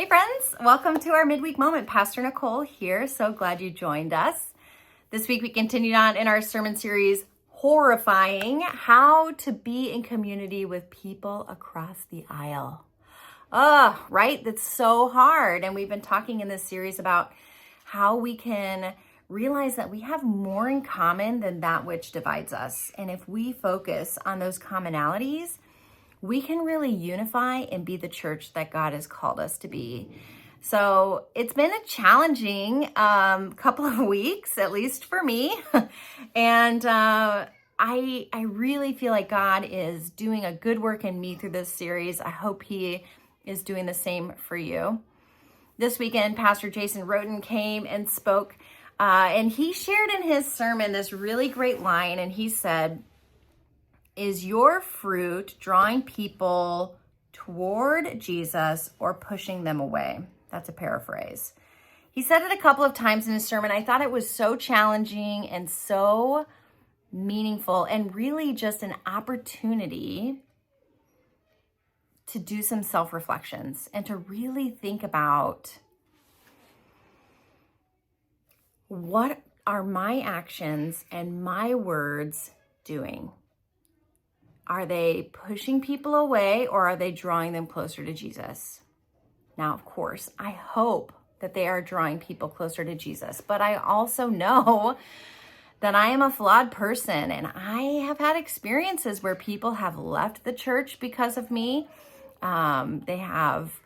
Hey friends, welcome to our Midweek Moment. Pastor Nicole here. So glad you joined us. This week we continued on in our sermon series, Horrifying, How to Be in Community with People Across the Aisle. Oh, right? That's so hard. And we've been talking in this series about how we can realize that we have more in common than that which divides us. And if we focus on those commonalities, we can really unify and be the church that God has called us to be. So it's been a challenging couple of weeks, at least for me. And I really feel like God is doing a good work in me through this series. I hope he is doing the same for you. This weekend, Pastor Jason Roden came and spoke, and he shared in his sermon this really great line, and he said, "Is your fruit drawing people toward Jesus or pushing them away?" That's a paraphrase. He said it a couple of times in his sermon. I thought it was so challenging and so meaningful and really just an opportunity to do some self-reflections and to really think about what are my actions and my words doing? Are they pushing people away or are they drawing them closer to Jesus? Now, of course, I hope that they are drawing people closer to Jesus, but I also know that I am a flawed person and I have had experiences where people have left the church because of me. They have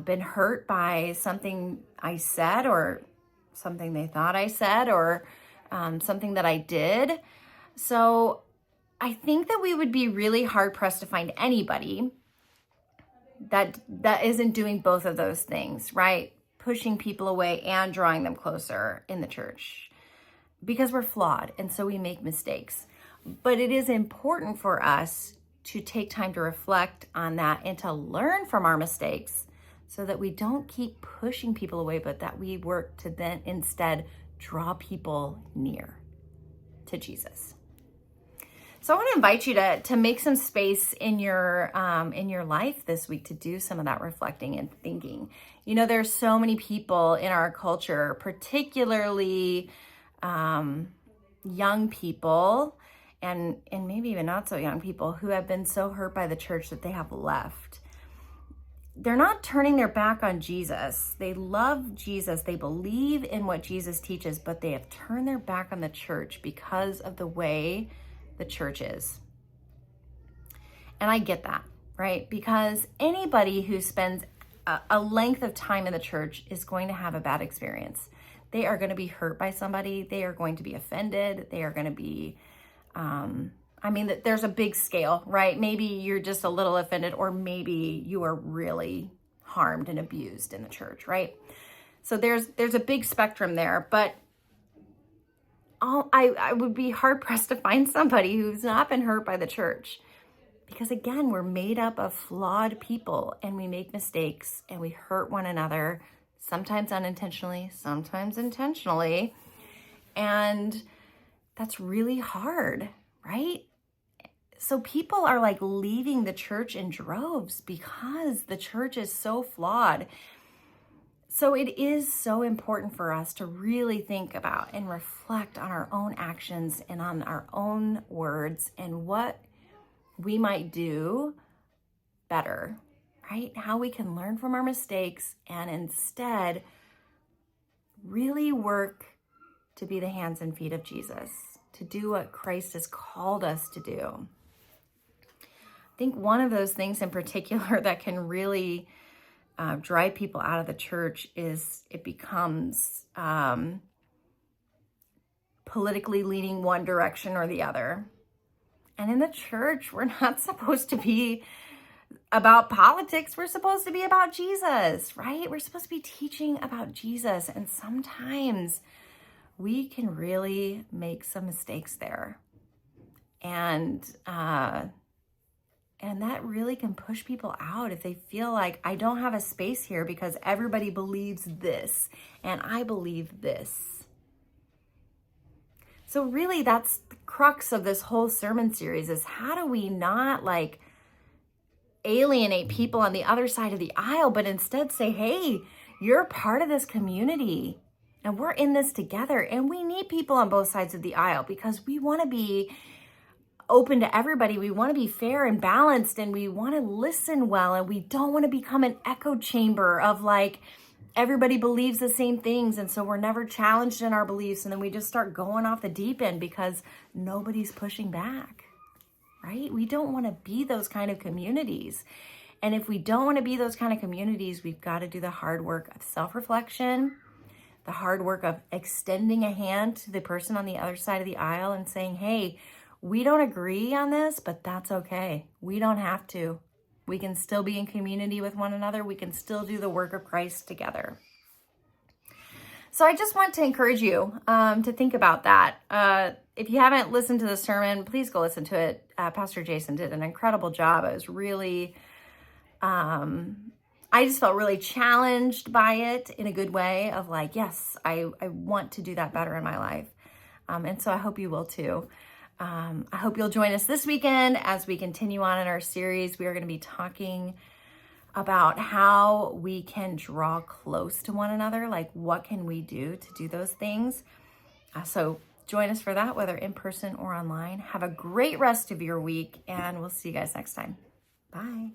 been hurt by something I said or something they thought I said or something that I did. So I think that we would be really hard pressed to find anybody that isn't doing both of those things, right? Pushing people away and drawing them closer in the church, because we're flawed and so we make mistakes. But it is important for us to take time to reflect on that and to learn from our mistakes so that we don't keep pushing people away, but that we work to then instead draw people near to Jesus. So I want to invite you to make some space in your life this week to do some of that reflecting and thinking. You know, there's so many people in our culture, particularly young people and maybe even not so young people, who have been so hurt by the church that they have left. They're not turning their back on Jesus. They love Jesus. They believe in what Jesus teaches, but they have turned their back on the church because of the way the church is. And I get that, right? Because anybody who spends a length of time in the church is going to have a bad experience. They are going to be hurt by somebody. They are going to be offended. They are going to be, there's a big scale, right? Maybe you're just a little offended, or maybe you are really harmed and abused in the church, right? So there's a big spectrum there, but I would be hard pressed to find somebody who's not been hurt by the church, because again, we're made up of flawed people and we make mistakes and we hurt one another, sometimes unintentionally, sometimes intentionally. And that's really hard, right? So people are like leaving the church in droves because the church is so flawed. So it is so important for us to really think about and reflect on our own actions and on our own words and what we might do better, right? How we can learn from our mistakes and instead really work to be the hands and feet of Jesus, to do what Christ has called us to do. I think one of those things in particular that can really drive people out of the church is it becomes politically leaning one direction or the other. And in the church, we're not supposed to be about politics. We're supposed to be about Jesus, right? We're supposed to be teaching about Jesus. And sometimes we can really make some mistakes there. And that really can push people out if they feel like, I don't have a space here because everybody believes this and I believe this. So really that's the crux of this whole sermon series, is how do we not alienate people on the other side of the aisle, but instead say, hey, you're part of this community and we're in this together. And we need people on both sides of the aisle because we want to be open to everybody. We want to be fair and balanced, and we want to listen well. And we don't want to become an echo chamber of like, everybody believes the same things. And so we're never challenged in our beliefs. And then we just start going off the deep end because nobody's pushing back, right? We don't want to be those kind of communities. And if we don't want to be those kind of communities, we've got to do the hard work of self-reflection, the hard work of extending a hand to the person on the other side of the aisle and saying, hey, we don't agree on this, but that's okay. We don't have to. We can still be in community with one another. We can still do the work of Christ together. So I just want to encourage you to think about that. If you haven't listened to the sermon, please go listen to it. Pastor Jason did an incredible job. It was really, I just felt really challenged by it in a good way of like, yes, I want to do that better in my life. And so I hope you will too. I hope you'll join us this weekend as we continue on in our series. We are going to be talking about how we can draw close to one another. Like, what can we do to do those things? So join us for that, whether in person or online. Have a great rest of your week, and we'll see you guys next time. Bye.